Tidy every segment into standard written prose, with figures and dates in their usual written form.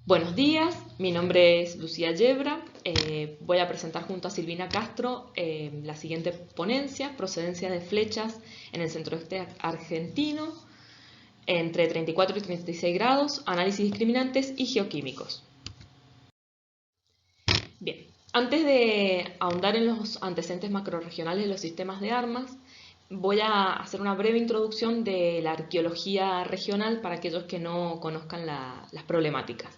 Buenos días, mi nombre es Lucía Yebra. Voy a presentar junto a Silvina Castro la siguiente ponencia: procedencia de flechas en el centro-oeste argentino entre 34 y 36 grados, análisis discriminantes y geoquímicos. Bien, antes de ahondar en los antecedentes macrorregionales de los sistemas de armas, voy a hacer una breve introducción de la arqueología regional para aquellos que no conozcan las problemáticas.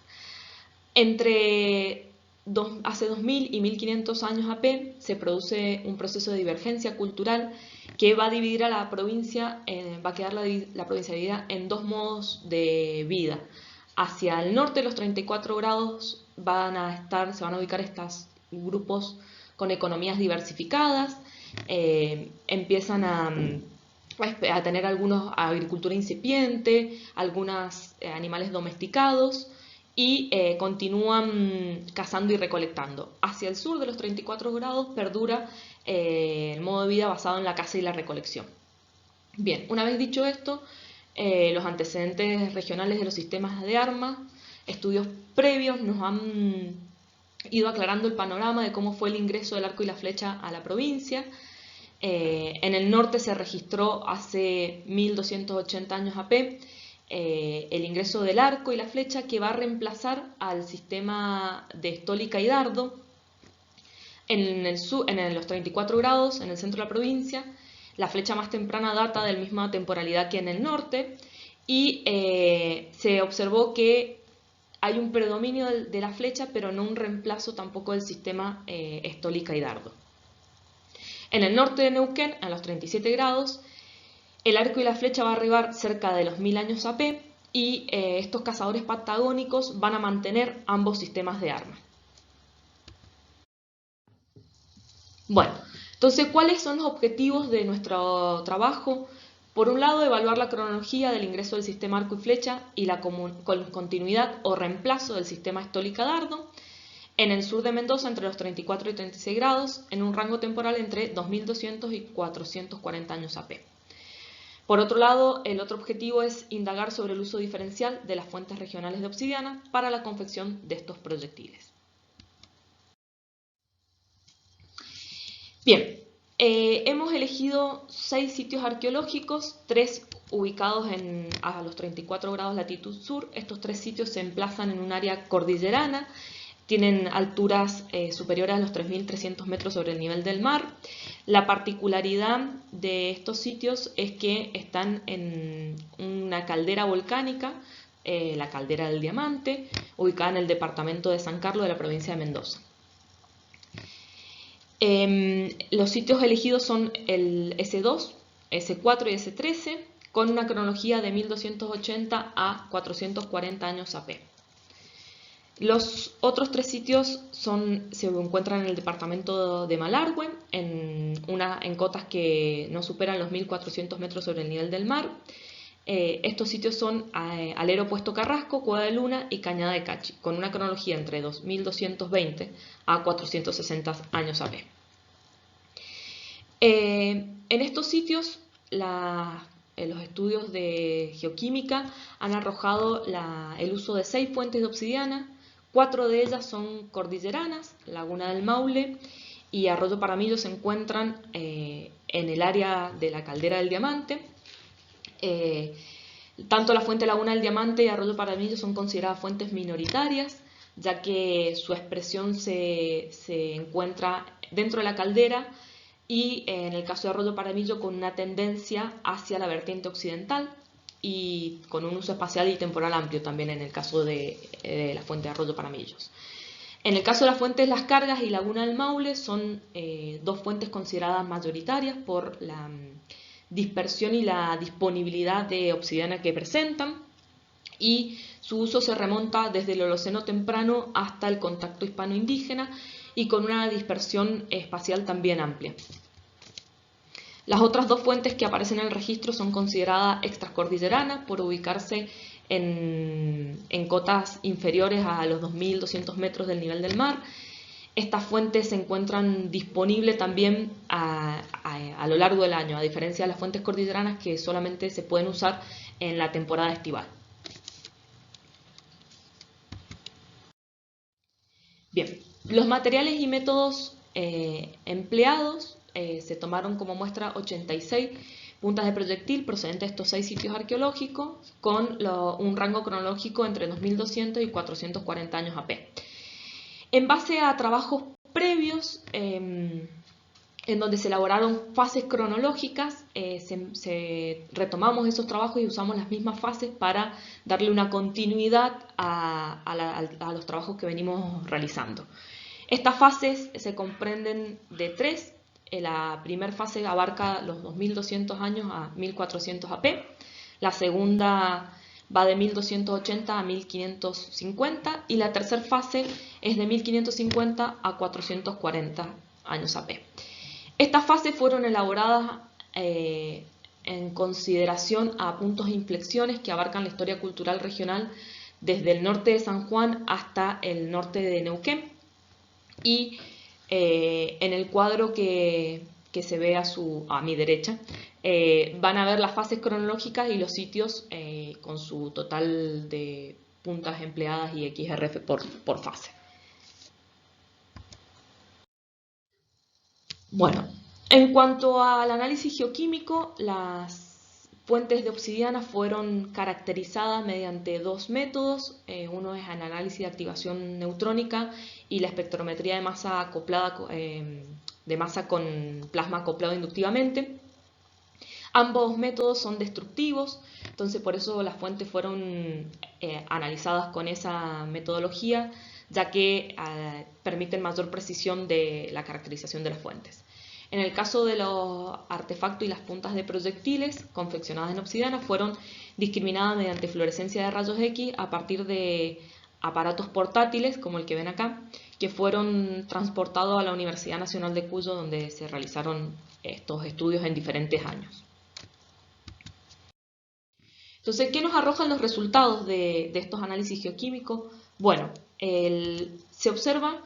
Hace 2000 y 1500 años AP se produce un proceso de divergencia cultural que va a dividir a la provincia, va a quedar la provincia dividida en dos modos de vida. Hacia el norte, los 34 grados, se van a ubicar estos grupos con economías diversificadas, empiezan a tener algunos agricultura incipiente, algunos animales domesticados, y continúan cazando y recolectando. Hacia el sur de los 34 grados perdura el modo de vida basado en la caza y la recolección. Bien, una vez dicho esto, los antecedentes regionales de los sistemas de armas, estudios previos nos han ido aclarando el panorama de cómo fue el ingreso del arco y la flecha a la provincia. En el norte se registró hace 1280 años AP el ingreso del arco y la flecha, que va a reemplazar al sistema de estólica y dardo. En los 34 grados, en el centro de la provincia, la flecha más temprana data de la misma temporalidad que en el norte, y se observó que hay un predominio de la flecha, pero no un reemplazo tampoco del sistema estólica y dardo. En el norte de Neuquén, a los 37 grados, el arco y la flecha va a arribar cerca de los 1000 años AP, y estos cazadores patagónicos van a mantener ambos sistemas de armas. Bueno, entonces, ¿cuáles son los objetivos de nuestro trabajo? Por un lado, evaluar la cronología del ingreso del sistema arco y flecha y la continuidad o reemplazo del sistema estólica-dardo en el sur de Mendoza entre los 34 y 36 grados, en un rango temporal entre 2200 y 440 años AP. Por otro lado, el otro objetivo es indagar sobre el uso diferencial de las fuentes regionales de obsidiana para la confección de estos proyectiles. Bien, hemos elegido 6 sitios arqueológicos, 3 ubicados a los 34 grados latitud sur. Estos 3 sitios se emplazan en un área cordillerana, tienen alturas superiores a los 3.300 metros sobre el nivel del mar. La particularidad de estos sitios es que están en una caldera volcánica, la caldera del Diamante, ubicada en el departamento de San Carlos de la provincia de Mendoza. Los sitios elegidos son el S2, S4 y S13, con una cronología de 1280 a 440 años AP. Los otros 3 sitios se encuentran en el departamento de Malargüe, en cotas que no superan los 1400 metros sobre el nivel del mar. Estos sitios son Alero Puesto Carrasco, Cueva de Luna y Cañada de Cachi, con una cronología entre 2220 a 460 años AP. En estos sitios, los estudios de geoquímica han arrojado el uso de 6 fuentes de obsidiana. 4 de ellas son cordilleranas: Laguna del Maule y Arroyo Paramillo se encuentran en el área de la caldera del Diamante. Tanto la fuente Laguna del Diamante y Arroyo Paramillo son consideradas fuentes minoritarias, ya que su expresión se encuentra dentro de la caldera, y en el caso de Arroyo Paramillo con una tendencia hacia la vertiente occidental y con un uso espacial y temporal amplio también en el caso de la fuente de Arroyo Paramillos. En el caso de las fuentes Las Cargas y Laguna del Maule son 2 fuentes consideradas mayoritarias por la dispersión y la disponibilidad de obsidiana que presentan, y su uso se remonta desde el Holoceno temprano hasta el contacto hispano-indígena y con una dispersión espacial también amplia. Las otras 2 fuentes que aparecen en el registro son consideradas extracordilleranas por ubicarse en cotas inferiores a los 2200 metros del nivel del mar. Estas fuentes se encuentran disponibles también a lo largo del año, a diferencia de las fuentes cordilleranas que solamente se pueden usar en la temporada estival. Los materiales y métodos empleados se tomaron como muestra 86 puntas de proyectil procedentes de estos 6 sitios arqueológicos con un rango cronológico entre 2200 y 440 años AP. En base a trabajos previos, en donde se elaboraron fases cronológicas, retomamos esos trabajos y usamos las mismas fases para darle una continuidad a los trabajos que venimos realizando. Estas fases se comprenden de 3. La primera fase abarca los 2200 años a 1400 AP. La segunda va de 1280 a 1550 y la tercera fase es de 1550 a 440 años AP. Estas fases fueron elaboradas en consideración a puntos de inflexiones que abarcan la historia cultural regional desde el norte de San Juan hasta el norte de Neuquén. Y en el cuadro que se ve a mi derecha, van a ver las fases cronológicas y los sitios con su total de puntas empleadas y XRF por fase. Bueno, en cuanto al análisis geoquímico, las fuentes de obsidiana fueron caracterizadas mediante 2 métodos. Uno es el análisis de activación neutrónica y la espectrometría de masa acoplada, de masa con plasma acoplado inductivamente. Ambos métodos son destructivos, entonces por eso las fuentes fueron analizadas con esa metodología, ya que permiten mayor precisión de la caracterización de las fuentes. En el caso de los artefactos y las puntas de proyectiles confeccionadas en obsidiana fueron discriminadas mediante fluorescencia de rayos X a partir de aparatos portátiles, como el que ven acá, que fueron transportados a la Universidad Nacional de Cuyo, donde se realizaron estos estudios en diferentes años. Entonces, ¿qué nos arrojan los resultados de estos análisis geoquímicos? Bueno, se observa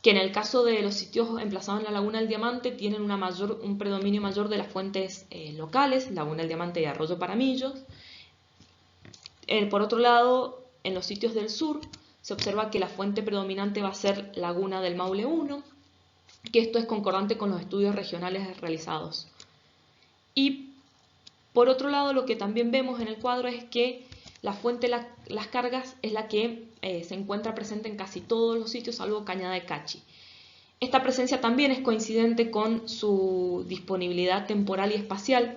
que en el caso de los sitios emplazados en la Laguna del Diamante tienen un predominio mayor de las fuentes locales, Laguna del Diamante y Arroyo Paramillos. Por otro lado, en los sitios del sur se observa que la fuente predominante va a ser Laguna del Maule 1, que esto es concordante con los estudios regionales realizados. Y por otro lado, lo que también vemos en el cuadro es que la fuente de las cargas es la que se encuentra presente en casi todos los sitios, salvo Cañada de Cachi. Esta presencia también es coincidente con su disponibilidad temporal y espacial,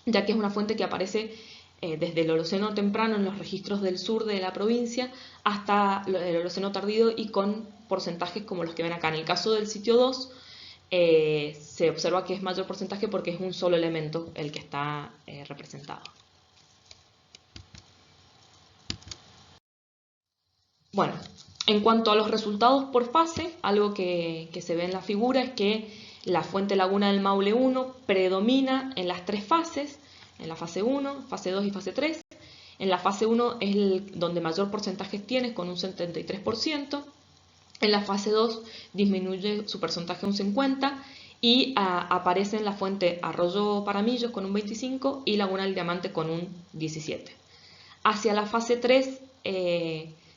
ya que es una fuente que aparece desde el Holoceno temprano en los registros del sur de la provincia hasta el Holoceno tardío y con porcentajes como los que ven acá. En el caso del sitio 2, se observa que es mayor porcentaje porque es un solo elemento el que está representado. Bueno, en cuanto a los resultados por fase, algo que se ve en la figura es que la fuente Laguna del Maule 1 predomina en las 3 fases, en la fase 1, fase 2 y fase 3. En la fase 1 es donde mayor porcentaje tiene, con un 73%. En la fase 2 disminuye su porcentaje a un 50% y aparece en la fuente Arroyo Paramillos con un 25% y Laguna del Diamante con un 17%. Hacia la fase 3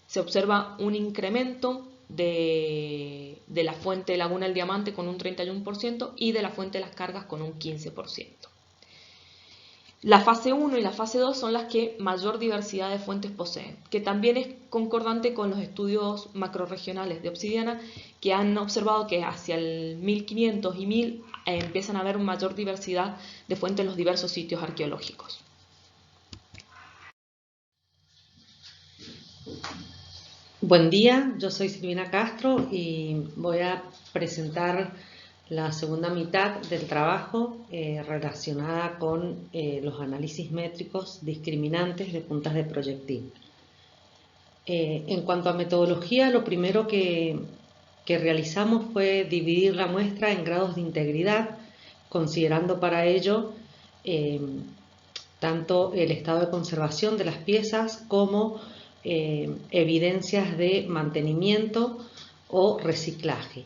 se observa un incremento de la fuente Laguna del Diamante con un 31% y de la fuente de las cargas con un 15%. La fase 1 y la fase 2 son las que mayor diversidad de fuentes poseen, que también es concordante con los estudios macrorregionales de obsidiana, que han observado que hacia el 1500 y 1000 empiezan a haber una mayor diversidad de fuentes en los diversos sitios arqueológicos. Buen día, yo soy Silvina Castro y voy a presentar la segunda mitad del trabajo relacionada con los análisis métricos discriminantes de puntas de proyectil. En cuanto a metodología, lo primero que realizamos fue dividir la muestra en grados de integridad, considerando para ello tanto el estado de conservación de las piezas como evidencias de mantenimiento o reciclaje.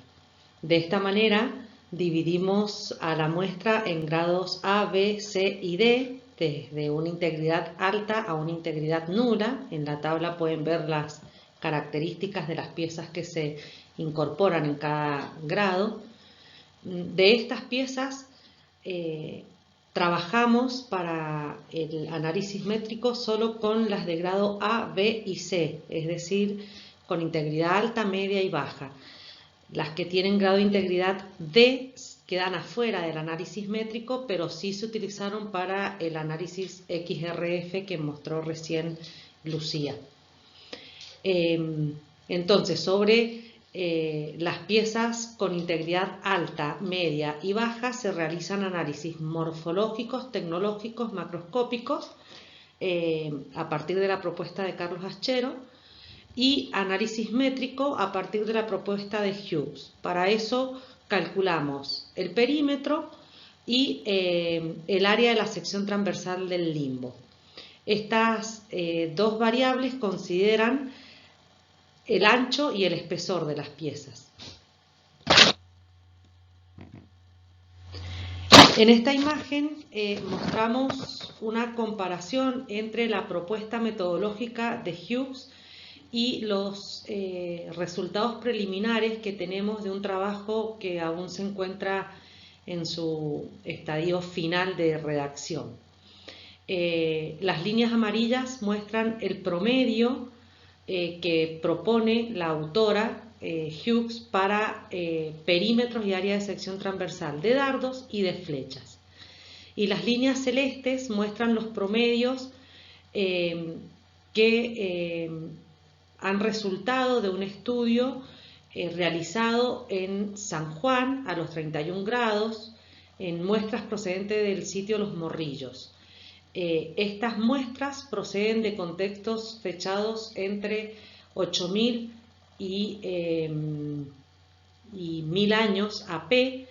De esta manera dividimos a la muestra en grados A, B, C y D, desde una integridad alta a una integridad nula. En la tabla pueden ver las características de las piezas que se incorporan en cada grado. De estas piezas trabajamos para el análisis métrico solo con las de grado A, B y C, es decir, con integridad alta, media y baja. Las que tienen grado de integridad D quedan afuera del análisis métrico, pero sí se utilizaron para el análisis XRF que mostró recién Lucía. Entonces, sobre las piezas con integridad alta, media y baja se realizan análisis morfológicos, tecnológicos, macroscópicos a partir de la propuesta de Carlos Aschero y análisis métrico a partir de la propuesta de Hughes. Para eso calculamos el perímetro y el área de la sección transversal del limbo. Estas dos variables consideran el ancho y el espesor de las piezas. En esta imagen mostramos una comparación entre la propuesta metodológica de Hughes y los resultados preliminares que tenemos de un trabajo que aún se encuentra en su estadio final de redacción. Las líneas amarillas muestran el promedio que propone la autora Hughes para perímetros y área de sección transversal de dardos y de flechas. Y las líneas celestes muestran los promedios que han resultado de un estudio realizado en San Juan a los 31 grados en muestras procedentes del sitio Los Morrillos. Estas muestras proceden de contextos fechados entre 8000 y 1000 años AP,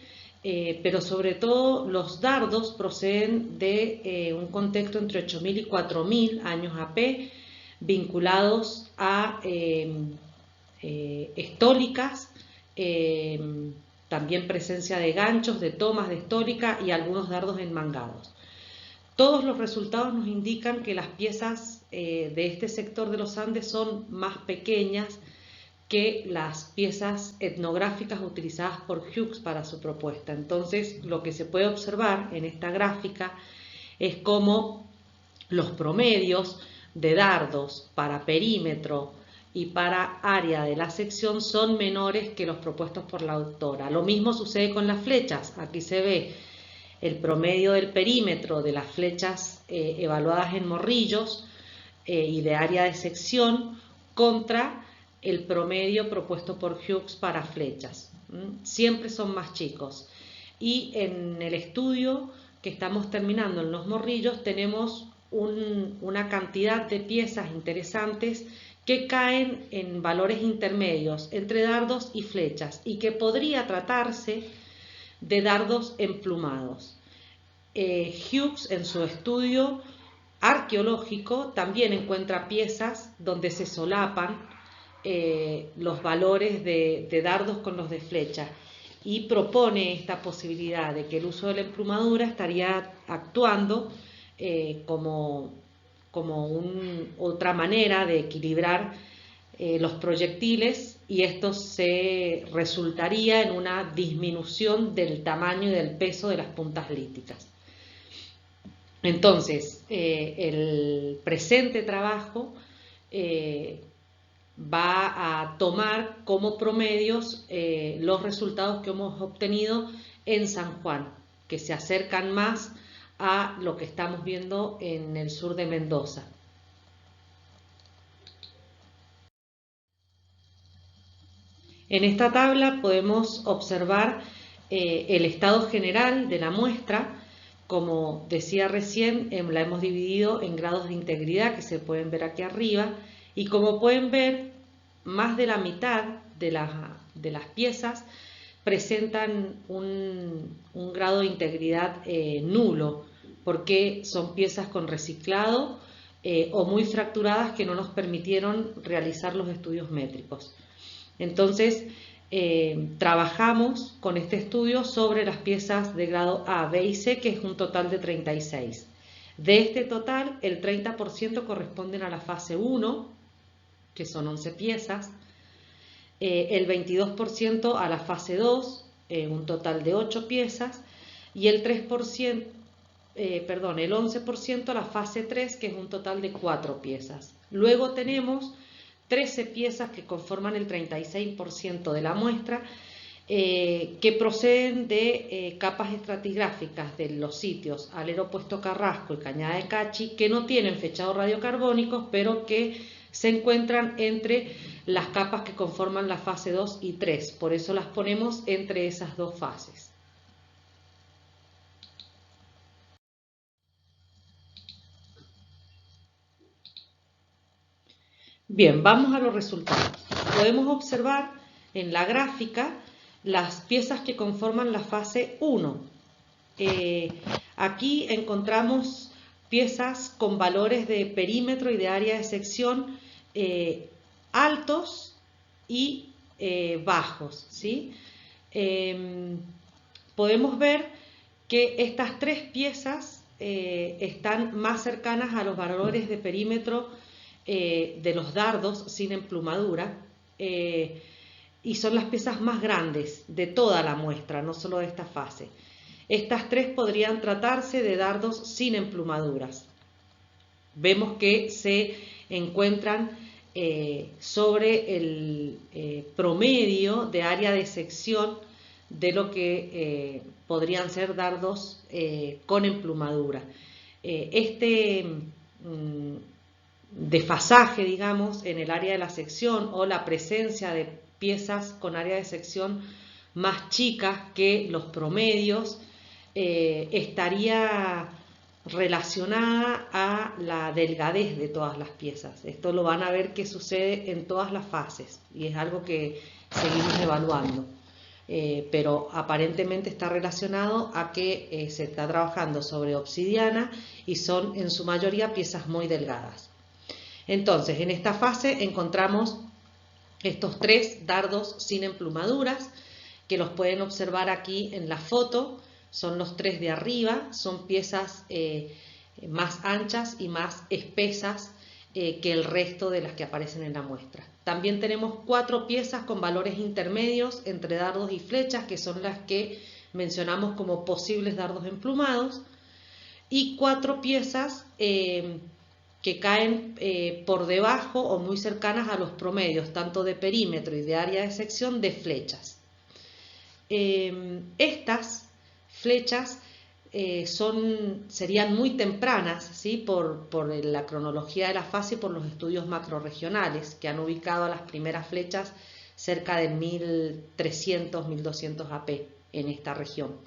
pero sobre todo los dardos proceden de un contexto entre 8000 y 4000 años AP, vinculados a estólicas, también presencia de ganchos, de tomas de estólica y algunos dardos enmangados. Todos los resultados nos indican que las piezas de este sector de los Andes son más pequeñas que las piezas etnográficas utilizadas por Hughes para su propuesta. Entonces, lo que se puede observar en esta gráfica es cómo los promedios de dardos para perímetro y para área de la sección son menores que los propuestos por la autora. Lo mismo sucede con las flechas. Aquí se ve el promedio del perímetro de las flechas evaluadas en Morrillos y de área de sección contra el promedio propuesto por Hughes para flechas. Siempre son más chicos. Y en el estudio que estamos terminando en Los Morrillos tenemos una cantidad de piezas interesantes que caen en valores intermedios entre dardos y flechas y que podría tratarse de dardos emplumados. Hughes en su estudio arqueológico también encuentra piezas donde se solapan los valores de dardos con los de flecha y propone esta posibilidad de que el uso de la emplumadura estaría actuando como otra manera de equilibrar los proyectiles y esto se resultaría en una disminución del tamaño y del peso de las puntas líticas. Entonces, el presente trabajo va a tomar como promedios los resultados que hemos obtenido en San Juan, que se acercan más a lo que estamos viendo en el sur de Mendoza. En esta tabla podemos observar el estado general de la muestra. Como decía recién, la hemos dividido en grados de integridad que se pueden ver aquí arriba y como pueden ver, más de la mitad de las piezas presentan un grado de integridad nulo porque son piezas con reciclado o muy fracturadas que no nos permitieron realizar los estudios métricos. Entonces, trabajamos con este estudio sobre las piezas de grado A, B y C, que es un total de 36. De este total, el 30% corresponden a la fase 1 que son 11 piezas, el 22% a la fase 2, un total de 8 piezas, y el 3%, el 11% a la fase 3, que es un total de 4 piezas. Luego tenemos 13 piezas que conforman el 36% de la muestra, que proceden de capas estratigráficas de los sitios Alero Puesto Carrasco y Cañada de Cachi, que no tienen fechados radiocarbónicos, pero que se encuentran entre las capas que conforman la fase 2 y 3. Por eso las ponemos entre esas dos fases. Bien, vamos a los resultados. Podemos observar en la gráfica las piezas que conforman la fase 1. Aquí encontramos piezas con valores de perímetro y de área de sección altos y bajos, ¿sí? Podemos ver que estas 3 piezas están más cercanas a los valores de perímetro de los dardos sin emplumadura, y son las piezas más grandes de toda la muestra, no solo de esta fase. Estas 3 podrían tratarse de dardos sin emplumaduras. Vemos que se encuentran sobre el promedio de área de sección de lo que podrían ser dardos con emplumadura. Este desfasaje, digamos, en el área de la sección, o la presencia de piezas con área de sección más chicas que los promedios, estaría relacionada a la delgadez de todas las piezas. Esto lo van a ver que sucede en todas las fases y es algo que seguimos evaluando, pero aparentemente está relacionado a que se está trabajando sobre obsidiana y son en su mayoría piezas muy delgadas. Entonces, en esta fase encontramos estos 3 dardos sin emplumaduras, que los pueden observar aquí en la foto. Son los 3 de arriba, son piezas más anchas y más espesas que el resto de las que aparecen en la muestra. También tenemos 4 piezas con valores intermedios entre dardos y flechas, que son las que mencionamos como posibles dardos emplumados, y 4 piezas que caen por debajo o muy cercanas a los promedios, tanto de perímetro y de área de sección, de flechas. Estas flechas serían muy tempranas, ¿sí? por la cronología de la fase y por los estudios macrorregionales, que han ubicado a las primeras flechas cerca de 1300-1200 AP en esta región.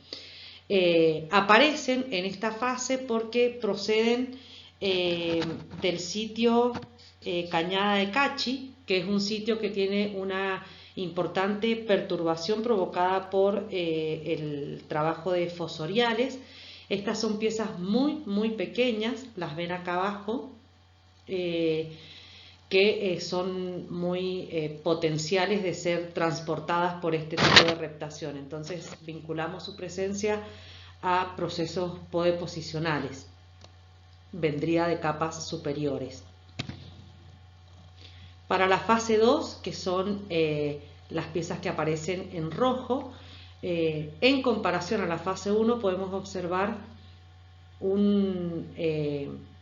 Aparecen en esta fase porque proceden del sitio Cañada de Cachi, que es un sitio que tiene una importante perturbación provocada por el trabajo de fosoriales. Estas son piezas muy pequeñas, las ven acá abajo, que son muy potenciales de ser transportadas por este tipo de reptación. Entonces vinculamos su presencia a procesos podeposicionales. Vendría de capas superiores. Para la fase 2, que son las piezas que aparecen en rojo, en comparación a la fase 1 podemos observar un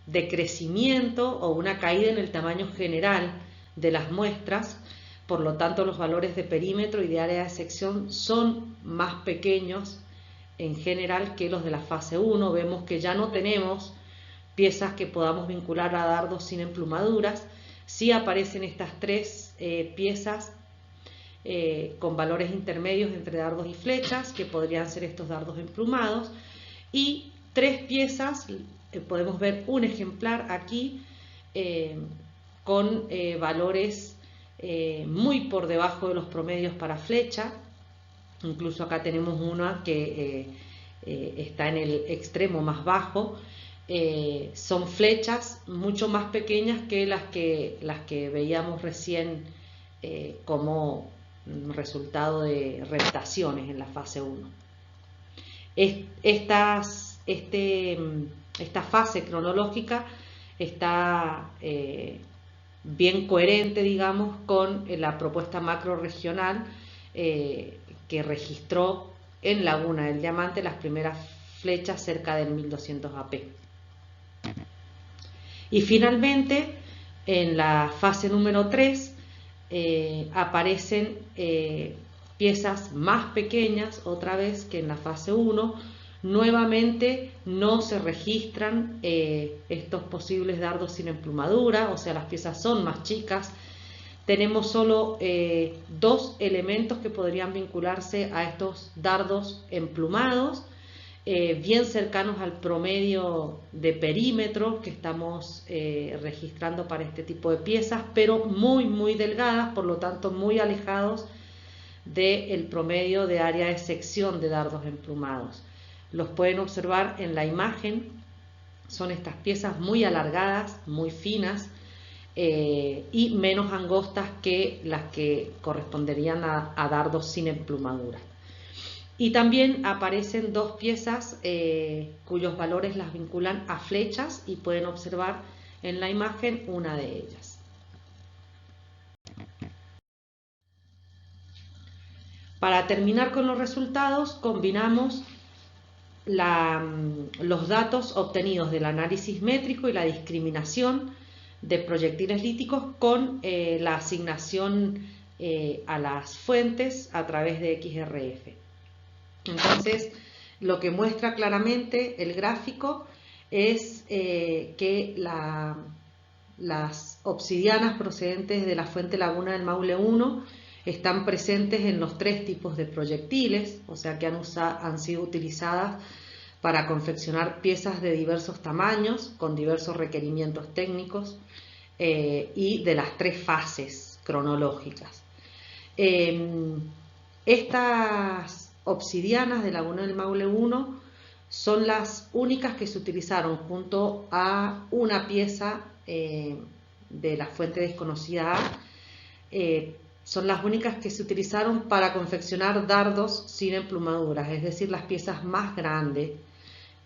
decrecimiento o una caída en el tamaño general de las muestras. Por lo tanto, los valores de perímetro y de área de sección son más pequeños en general que los de la fase 1. Vemos que ya no tenemos piezas que podamos vincular a dardos sin emplumaduras. Sí aparecen estas 3 piezas con valores intermedios entre dardos y flechas, que podrían ser estos dardos emplumados, y 3 piezas, podemos ver un ejemplar aquí, con valores muy por debajo de los promedios para flecha. Incluso acá tenemos una que está en el extremo más bajo. Son flechas mucho más pequeñas que las que veíamos recién como resultado de reptaciones en la fase 1. Esta fase cronológica está bien coherente, digamos, con la propuesta macrorregional que registró en Laguna del Diamante las primeras flechas cerca del 1200 AP. Y finalmente, en la fase número 3, aparecen piezas más pequeñas, otra vez que en la fase 1. Nuevamente no se registran estos posibles dardos sin emplumadura, o sea, las piezas son más chicas. Tenemos solo dos elementos que podrían vincularse a estos dardos emplumados, bien cercanos al promedio de perímetro que estamos registrando para este tipo de piezas, pero muy delgadas, por lo tanto muy alejados del promedio de área de sección de dardos emplumados. Los pueden observar en la imagen, son estas piezas muy alargadas, muy finas y menos angostas que las que corresponderían a dardos sin emplumadura. Y también aparecen dos piezas cuyos valores las vinculan a flechas y pueden observar en la imagen una de ellas. Para terminar con los resultados, combinamos los datos obtenidos del análisis métrico y la discriminación de proyectiles líticos con la asignación a las fuentes a través de XRF. Entonces, lo que muestra claramente el gráfico es que las obsidianas procedentes de la fuente Laguna del Maule 1 están presentes en los tres tipos de proyectiles, o sea que han sido utilizadas para confeccionar piezas de diversos tamaños, con diversos requerimientos técnicos y de las tres fases cronológicas. Estas obsidianas de Laguna del Maule 1 son las únicas que se utilizaron junto a una pieza de la fuente desconocida A. Son las únicas que se utilizaron para confeccionar dardos sin emplumaduras, es decir, las piezas más grandes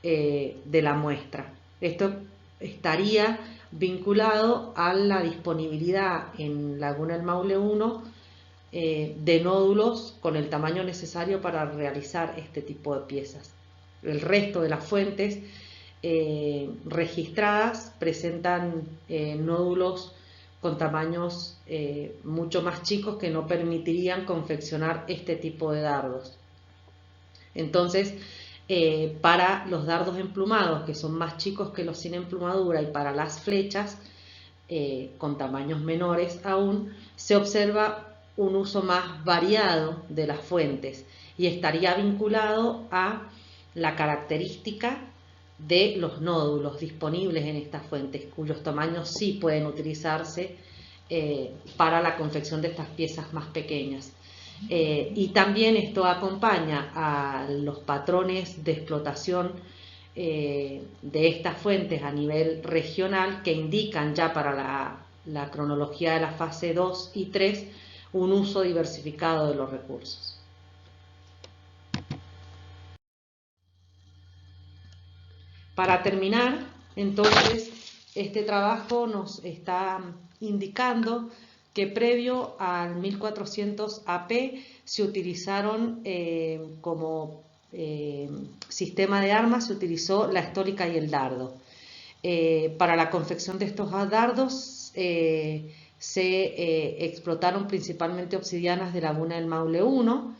de la muestra. Esto estaría vinculado a la disponibilidad en Laguna del Maule 1 de nódulos con el tamaño necesario para realizar este tipo de piezas. El resto de las fuentes registradas presentan nódulos con tamaños mucho más chicos que no permitirían confeccionar este tipo de dardos. Entonces, para los dardos emplumados, que son más chicos que los sin emplumadura, y para las flechas, con tamaños menores aún, se observa un uso más variado de las fuentes y estaría vinculado a la característica de los nódulos disponibles en estas fuentes, cuyos tamaños sí pueden utilizarse para la confección de estas piezas más pequeñas. Y también esto acompaña a los patrones de explotación de estas fuentes a nivel regional, que indican ya para la cronología de la fase 2 y 3 un uso diversificado de los recursos. Para terminar, entonces, este trabajo nos está indicando que previo al 1400 AP se utilizaron como sistema de armas, se utilizó la estólica y el dardo. Para la confección de estos dardos se explotaron principalmente obsidianas de Laguna del Maule 1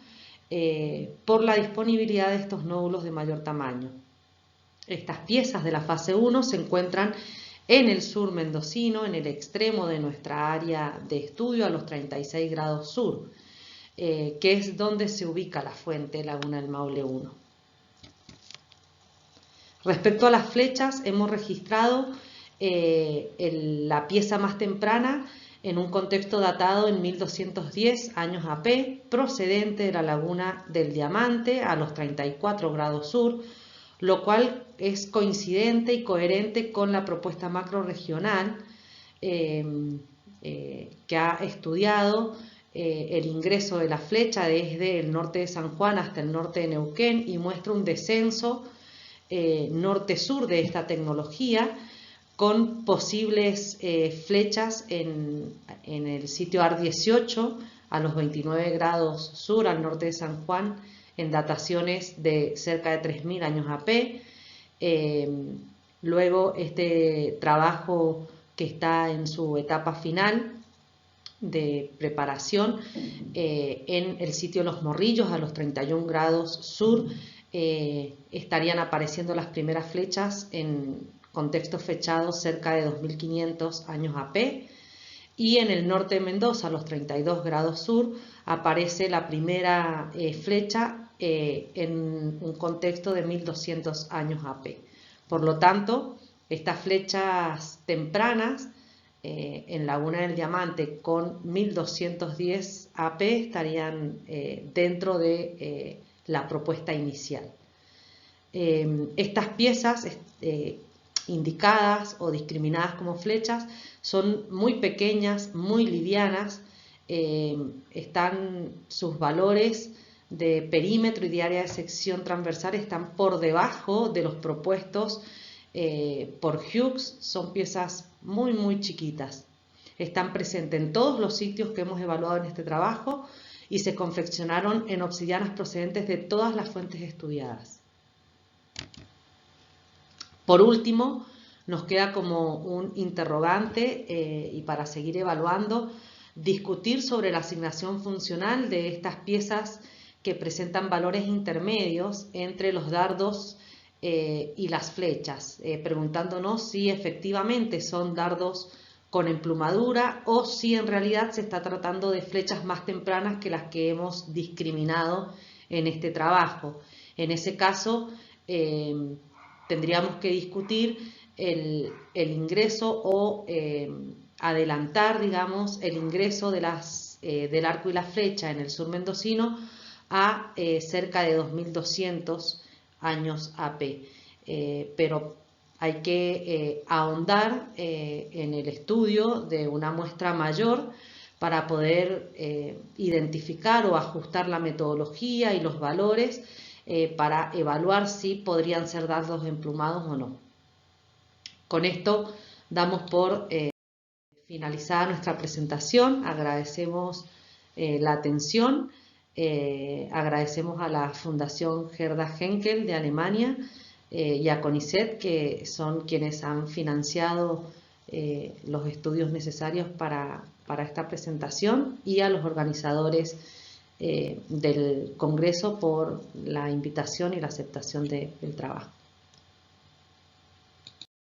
por la disponibilidad de estos nódulos de mayor tamaño. Estas piezas de la fase 1 se encuentran en el sur mendocino, en el extremo de nuestra área de estudio, a los 36 grados sur, que es donde se ubica la fuente Laguna del Maule 1. Respecto a las flechas, hemos registrado la pieza más temprana en un contexto datado en 1210 años AP, procedente de la Laguna del Diamante a los 34 grados sur, lo cual es coincidente y coherente con la propuesta macrorregional que ha estudiado el ingreso de la flecha desde el norte de San Juan hasta el norte de Neuquén y muestra un descenso norte-sur de esta tecnología con posibles flechas en el sitio AR18 a los 29 grados sur al norte de San Juan, en dataciones de cerca de 3000 años AP. Luego este trabajo, que está en su etapa final de preparación, en el sitio Los Morrillos a los 31 grados sur, estarían apareciendo las primeras flechas en contextos fechados cerca de 2500 años AP. Y en el norte de Mendoza, a los 32 grados sur, aparece la primera flecha en un contexto de 1200 años AP. Por lo tanto, estas flechas tempranas en Laguna del Diamante con 1210 AP estarían dentro de la propuesta inicial. Estas piezas indicadas o discriminadas como flechas son muy pequeñas, muy livianas, sus valores de perímetro y de área de sección transversal están por debajo de los propuestos por Hughes. Son piezas muy chiquitas. Están presentes en todos los sitios que hemos evaluado en este trabajo y se confeccionaron en obsidianas procedentes de todas las fuentes estudiadas. Por último, nos queda como un interrogante y para seguir evaluando, discutir sobre la asignación funcional de estas piezas que presentan valores intermedios entre los dardos y las flechas, preguntándonos si efectivamente son dardos con emplumadura o si en realidad se está tratando de flechas más tempranas que las que hemos discriminado en este trabajo. En ese caso, tendríamos que discutir el ingreso o adelantar, digamos, el ingreso de del arco y la flecha en el sur mendocino a cerca de 2200 años AP. Pero hay que ahondar en el estudio de una muestra mayor para poder identificar o ajustar la metodología y los valores para evaluar si podrían ser dardos emplumados o no. Con esto damos por finalizada nuestra presentación. Agradecemos la atención, agradecemos a la Fundación Gerda Henkel de Alemania y a CONICET, que son quienes han financiado los estudios necesarios para esta presentación, y a los organizadores del Congreso por la invitación y la aceptación del trabajo.